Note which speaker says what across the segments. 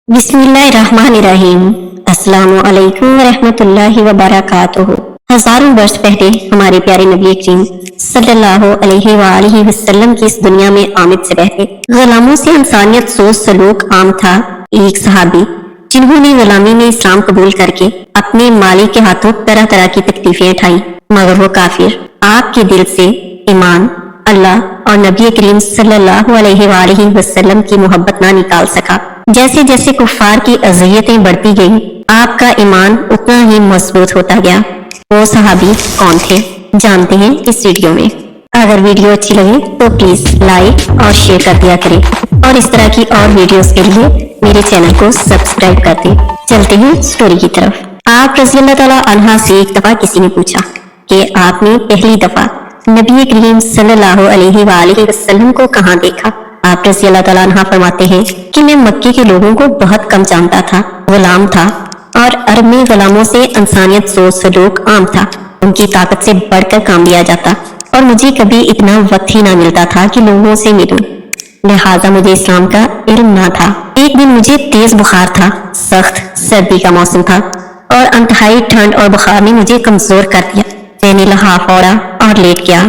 Speaker 1: बिस्मिल्लाहिर्रहमानिर्रहीम। अस्सलामु अलैकुम वरहमतुल्लाहि वबरकातुहू। हजारों वर्ष पहले हमारे प्यारे नबी करीम सल्लल्लाहु अलैहि वसल्लम की इस दुनिया में आमद से पहले गुलामों से इंसानियत सोच सलूक आम था। एक सहाबी जिन्होंने गुलामी में इस्लाम कबूल करके अपने मालिक के हाथों तरह तरह की तकलीफें उठाई, मगर वो काफिर आपके दिल से ईमान, अल्लाह और नबी करीम सल्लल्लाहु अलैहि वसल्लम की मोहब्बत ना निकाल सका। जैसे जैसे कुफार की अज़ियतें बढ़ती गईं, आपका ईमान उतना ही मजबूत होता गया। वो सहाबी कौन थे, जानते हैं इस वीडियो में। अगर वीडियो अच्छी लगे तो प्लीज लाइक और शेयर कर दिया करें, और इस तरह की और वीडियोस के लिए मेरे चैनल को सब्सक्राइब कर दें। चलते हैं स्टोरी की तरफ। आप रज़ी अल्लाह तआला अन्हा से एक दफा किसी ने पूछा कि आपने पहली दफा नबी करीम सल्लल्लाहु अलैहि वसल्लम को कहाँ देखा। आप रज़ी अल्लाह तआला अन्हा फरमाते हैं कि मैं मक्के के लोगों को बहुत कम जानता था, गुलाम था, और अरब में गुलामों से इंसानियत सोच सलूक आम था। उनकी ताकत से बढ़कर काम लिया जाता और मुझे कभी इतना वक्त ही ना मिलता था कि लोगों से मिलूं, लिहाजा मुझे इस्लाम का इल्म ना था। एक दिन मुझे तेज बुखार था, सख्त सर्दी का मौसम था और अंतहाई ठंड और बुखार ने मुझे कमजोर कर दिया। मैंने लहाफ ओढ़ा और लेट गया।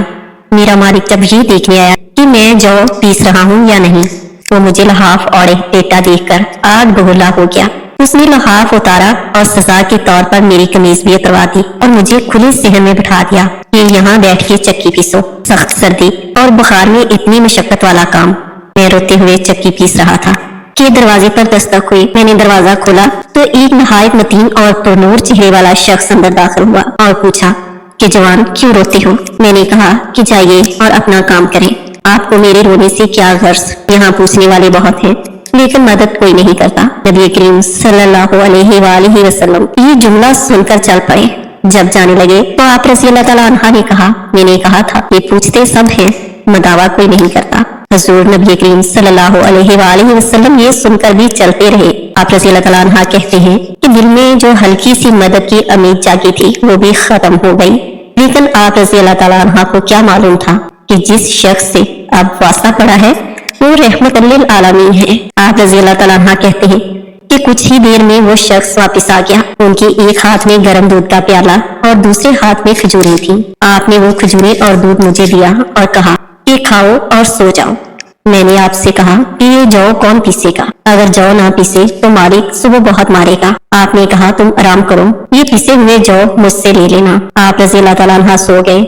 Speaker 1: मेरा मालिक जब ये देखने आया कि मैं जौ पीस रहा हूँ या नहीं, तो मुझे लहाफ ओढ़े लेटा देखकर आग बबूला हो गया। उसने लहाफ उतारा और सजा के तौर पर मेरी कमीज भी उतरवा दी और मुझे खुले सहन में बिठा दिया कि यहाँ बैठ के चक्की पीसो। सख्त सर्दी और बुखार में इतनी मशक्कत वाला काम। मैं रोते हुए चक्की पीस रहा था कि दरवाजे पर दस्तक हुई। मैंने दरवाजा खोला तो एक नहायत मतीन और पुरनूर चेहरे वाला शख्स अंदर दाखिल हुआ और पूछा कि जवान क्यों रोते हो। मैंने कहा कि जाइए और अपना काम करें, आपको मेरे रोने से क्या गर्ज। यहाँ पूछने वाले बहुत हैं लेकिन मदद कोई नहीं करता। नबी करीम सल्लल्लाहु अलैहि वसल्लम ये जुमला सुनकर चल पड़े। जब जाने लगे तो आप रज़ी अल्लाह तआला अन्हा ने कहा, मैंने कहा था ये पूछते सब हैं, मदावा कोई नहीं करता। हुजूर नबी करीम सल्लल्लाहु अलैहि वसल्लम ये सुनकर भी चलते रहे। आप रज़ी अल्लाह तआला अन्हा कहते हैं कि दिल में जो हल्की सी मदद की उम्मीद जागी थी वो भी खत्म हो गई। लेकिन आप रज़ी अल्लाह तआला अन्हा को क्या मालूम था कि जिस शख्स से अब वास्ता पड़ा है वो रहमतुल लिल आलमीन है। आप रज़ी अल्लाह तआला अन्हा कहते हैं कि कुछ ही देर में वो शख्स वापस आ गया। उनके एक हाथ में गर्म दूध का प्याला और दूसरे हाथ में खजूरें थी। आपने वो खजूरें और दूध मुझे दिया और कहा कि खाओ और सो जाओ। मैंने आपसे कहा कि ये जौ कौन पीसेगा, अगर जौ ना पीसे तो मालिक सुबह बहुत मारेगा। आपने कहा तुम आराम करो, ये पीसे हुए जौ मुझसे ले लेना। आप रज़ी अल्लाह तआला अन्हा सो गए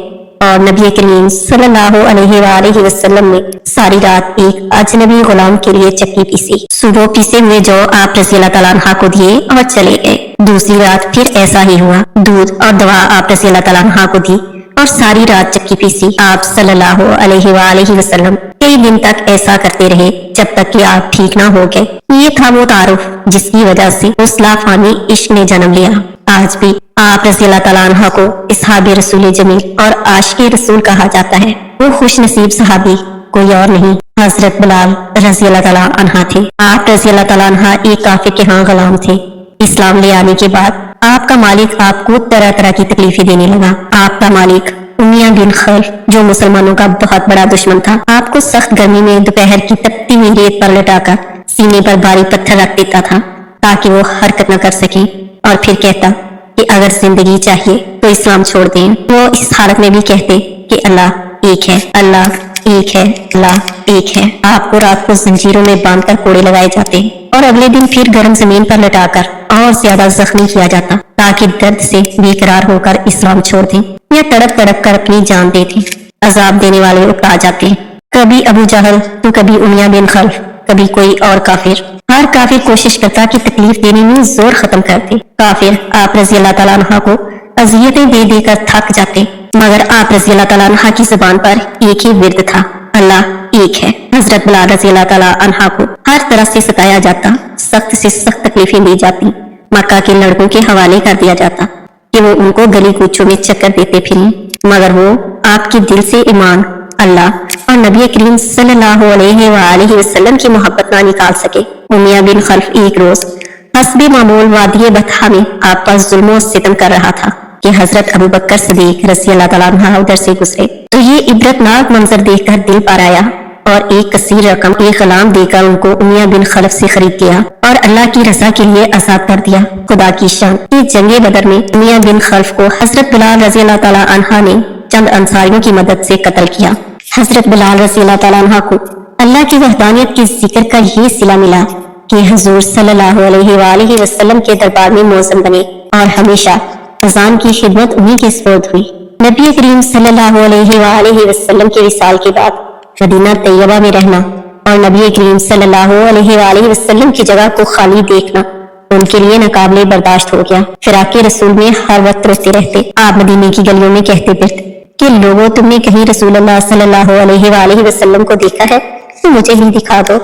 Speaker 1: और नबी करीम सल्लल्लाहु अलैहि वसल्लम ने सारी रात एक अजनबी गुलाम के लिए चक्की पीसी। सुबह पीसे हुए जौ आप रज़ी अल्लाह तआला अन्हा को दिए और चले गए। दूसरी रात फिर ऐसा ही हुआ। दूध और दवा आप रज़ी अल्लाह तआला अन्हा को दी और सारी रात चक्की पीसी। आप सल्लल्लाहु अलैहि वसल्लम कई दिन तक ऐसा करते रहे जब तक कि आप ठीक ना हो गए। ये था वो तारुफ जिसकी वजह से उस लाफानी इश्क ने जन्म लिया। आज भी आप रज़ी अल्लाह तआला अन्हा को इसहाबे रसूल जमील और आशिक़े रसूल कहा जाता है। वो खुश नसीब सहाबी कोई और नहीं, हजरत बिलाल रज़ी अल्लाह तआला अन्हा थे। आप रज़ी अल्लाह तआला अन्हा एक काफिर के यहाँ गुलाम थे। इस्लाम ले आने के बाद आपका मालिक आपको तरह तरह की तकलीफें देने लगा। आपका मालिक उमैया बिन खल्फ जो मुसलमानों का बहुत बड़ा दुश्मन था, आपको सख्त गर्मी में दोपहर की तपती हुई रेत पर लटाकर सीने पर भारी पत्थर रख देता था ताकि वो हरकत न कर सके, और फिर कहता कि अगर जिंदगी चाहिए तो इस्लाम छोड़ दें। वो इस हालत में भी कहते कि अल्लाह एक है, अल्लाह एक है, अल्लाह एक है। आपको रात को जंजीरों में बांधकर कोड़े लगाए जाते और अगले दिन फिर गर्म जमीन पर लटाकर और ज्यादा जख्मी किया जाता ताकि दर्द से बेकरार होकर इस्लाम छोड़ दें या तड़प तड़प कर अपनी जान दे दें। अजाब देने वाले उपरा जाते, कभी अबू जहल तो कभी उमैया बिन खल्फ, कभी कोई और काफिर। हर काफिर कोशिश करता कि तकलीफ देने में जोर खत्म कर दे। काफिर आप रज़ी अल्लाह तआला अन्हा को अज़ियतें दे देकर थक जाते, मगर आप रज़ी अल्लाह तआला अन्हा की जुबान पर एक ही विर्द था, अल्लाह एक है। हजरत बिलाल रज़ी अल्लाह तआला अन्हा को हर तरह से सताया जाता, सख्त से सख्त तकलीफें दी जाती, मक्का के लड़कों के हवाले कर दिया जाता कि वो उनको गली कूचों में चक्कर देते फिरें, मगर वो आपके दिल से ईमान, अल्लाह और नबी करीम सल्लल्लाहु अलैहि वसल्लम की मोहब्बत ना निकाल सके। उमैया बिन खल्फ एक रोज हस्बे मामूल वादी बतहा में आप पर जुल्म सितम कर रहा था कि हजरत अबू बकर सिद्दीक रज़ी अल्लाह तआला अन्हु उधर से गुजरे तो ये इबरतनाक मंजर देखकर दिल पर आया اور ایک کثیر رقم ایک غلام دے کر ان کو امیہ بن خلف سے خرید کیا اور اللہ کی رضا کے لیے آزاد کر دیا۔ خدا کی شان کہ جنگ بدر میں امیہ بن خلف کو حضرت بلال رضی اللہ تعالیٰ عنہ نے چند انصاریوں کی مدد سے قتل کیا۔ حضرت بلال رضی اللہ تعالیٰ عنہ کو اللہ کی وحدانیت کے ذکر کا یہ صلہ ملا کہ حضور صلی اللہ علیہ وآلہ وسلم کے دربار میں مؤذن بنے اور ہمیشہ اذان کی خدمت انہی کے سپرد ہوئی۔ نبی کریم صلی اللہ علیہ وآلہ وسلم کے وصال کے بعد مدینہ طیبہ میں رہنا اور نبی کریم صلی اللہ علیہ وآلہ وسلم کی جگہ کو خالی دیکھنا ان کے لیے ناقابل برداشت ہو گیا۔ فراق رسول میں ہر وقت روتے رہتے۔ آپ مدینے کی گلیوں میں کہتے پھرتے کہ لوگوں تم نے کہیں رسول اللہ صلی اللہ علیہ وآلہ وسلم کو دیکھا ہے تو مجھے بھی دکھا دو۔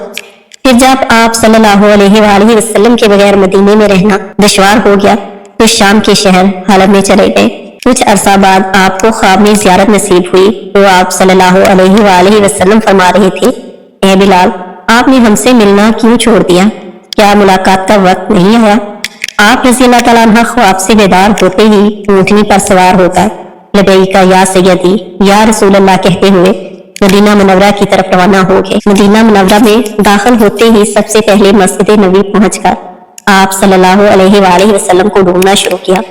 Speaker 1: پھر جب آپ صلی اللہ علیہ وآلہ وسلم کے بغیر مدینے میں رہنا دشوار ہو گیا تو شام کے شہر حلب میں چلے گئے۔ کچھ عرصہ بعد آپ کو خواب میں زیارت نصیب ہوئی تو آپ صلی اللہ علیہ وآلہ وسلم فرما رہے تھے، اے بلال، آپ نے ہم سے ملنا کیوں چھوڑ دیا؟ کیا ملاقات کا وقت نہیں آیا؟ آپ رضی اللہ تعالیٰ عنہ خواب سے بیدار ہوتے ہی اونٹنی پر سوار ہو کر لبیک یا سیدی یا رسول اللہ کہتے ہوئے مدینہ منورہ کی طرف روانہ ہو گئے۔ مدینہ منورہ میں داخل ہوتے ہی سب سے پہلے مسجد نبوی پہنچ کر آپ صلی اللہ علیہ وآلہ وسلم کو ڈھونڈنا شروع کیا۔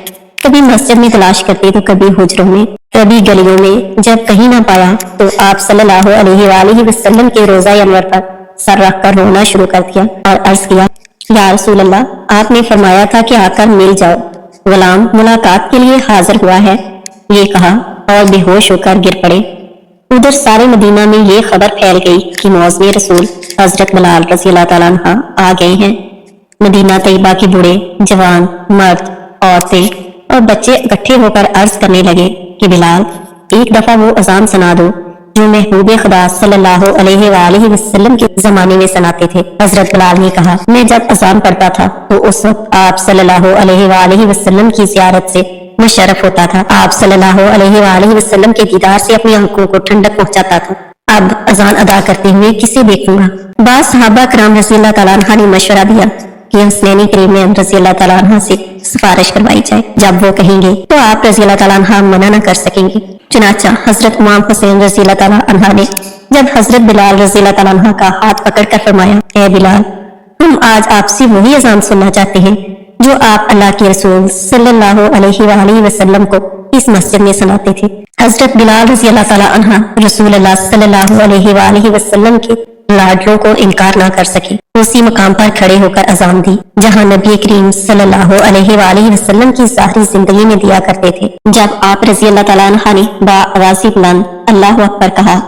Speaker 1: کبھی مسجد میں تلاش کرتے تو کبھی حجروں میں، کبھی گلیوں میں۔ جب کہیں نہ پایا تو آپ صلی اللہ علیہ وآلہ وسلم کے روضہ انور پر سر رکھ کر رونا شروع کر دیا اور عرض کیا، یا رسول اللہ، آپ نے فرمایا تھا کہ آ کر مل جاؤ، غلام ملاقات کے لیے حاضر ہوا ہے۔ یہ کہا اور بے ہوش ہو کر گر پڑے۔ ادھر سارے مدینہ میں یہ خبر پھیل گئی کہ موذن رسول حضرت بلال رضی اللہ تعالیٰ عنہ آ گئے ہیں۔ مدینہ طیبہ کے بوڑھے، جوان، مرد، عورتیں اور بچے اکٹھے ہو کر عرض کرنے لگے کہ بلال، ایک دفعہ وہ اذان سنا دو جو محبوب خدا صلی اللہ علیہ وآلہ وسلم کے زمانے میں سناتے تھے۔ حضرت بلال نے کہا، میں جب اذان پڑھتا تھا تو اس وقت آپ صلی اللہ علیہ وآلہ وسلم کی زیارت سے مشرف ہوتا تھا۔ آپ صلی اللہ علیہ وآلہ وسلم کے دیدار سے اپنی آنکھوں کو ٹھنڈک پہنچاتا تھا۔ اب اذان ادا کرتے ہوئے کسے دیکھوں گا؟ بعض صحابہ کرام رضی اللہ تعالیٰ عنہ نے مشورہ دیا کہ حسنین کریم رضی اللہ تعالیٰ عنہ سے سفارش کروائی جائے، جب وہ کہیں گے تو آپ رضی اللہ تعالیٰ عنہ منع نہ کر سکیں گے۔ چنانچہ حضرت امام حسین رضی اللہ تعالیٰ عنہ نے جب حضرت بلال رضی اللہ تعالیٰ عنہ کا ہاتھ پکڑ کر فرمایا، اے بلال، ہم آج آپ سے وہی اذان سننا چاہتے ہیں جو آپ اللہ کے رسول صلی اللہ علیہ وآلہ وسلم کو اس مسجد میں سناتے تھے۔ حضرت بلال رضی اللہ تعالیٰ عنہ رسول اللہ صلی اللہ علیہ وآلہ وسلم کے لاڈلوں کو انکار نہ کر سکے، اسی مقام پر کھڑے ہو کر اذان دی جہاں نبی کریم صلی اللہ علیہ وآلہ وسلم کی ظاہری زندگی میں دیا کرتے تھے۔ جب آپ رضی اللہ تعالیٰ عنہ نے با آواز بلند اللہ اکبر کہا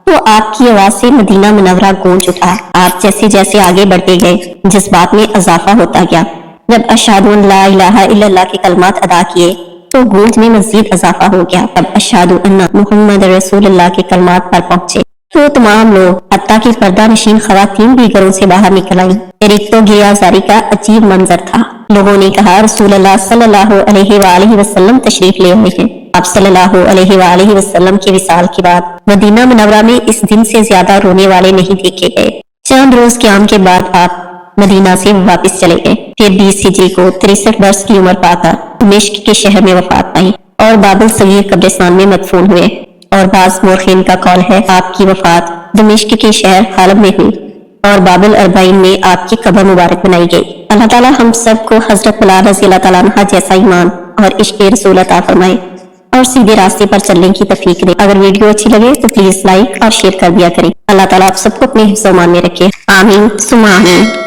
Speaker 1: تو آپ کی آواز سے مدینہ منورہ گونج اٹھا۔ آپ جیسے جیسے آگے بڑھتے گئے جذبات میں اضافہ ہوتا گیا۔ جب اشہد ان لا الہ الا اللہ کے کلمات ادا کیے تو گونج میں مزید اضافہ ہو گیا۔ تب اشہد ان محمد رسول اللہ کے کلمات پر پہنچے تو تمام لوگ حتیٰ کہ پردہ نشین خواتین بھی گھروں سے باہر نکل آئیں۔ ایک تو گریا زاری کا عجیب منظر تھا۔ لوگوں نے کہا، رسول اللہ صلی اللہ علیہ وآلہ وسلم تشریف لے آئے ہیں۔ آپ صلی اللہ علیہ وآلہ وسلم کے وصال کے بعد مدینہ منورہ میں اس دن سے زیادہ رونے والے نہیں دیکھے گئے۔ چند روز قیام کے بعد آپ مدینہ سے واپس چلے گئے۔ پھر 20 ہجری کو 63 برس کی عمر پا کر دمشق کے شہر میں وفات پائی اور باب الصغیر قبرستان میں مدفون ہوئے، اور بعض مورخین کا قول ہے آپ کی وفات دمشق کے شہر حلب میں ہوئی اور باب الاربعین میں آپ کی قبر مبارک بنائی گئی۔ اللہ تعالیٰ ہم سب کو حضرت بلال رضی اللہ تعالیٰ عنہ جیسا ایمان اور عشق رسول عطا فرمائے اور سیدھے راستے پر چلنے کی توفیق دے۔ اگر ویڈیو اچھی لگے تو پلیز لائک اور شیئر کر دیا کریں۔ اللہ تعالیٰ آپ سب کو اپنے حفظ و امان میں رکھے، آمین ثم آمین۔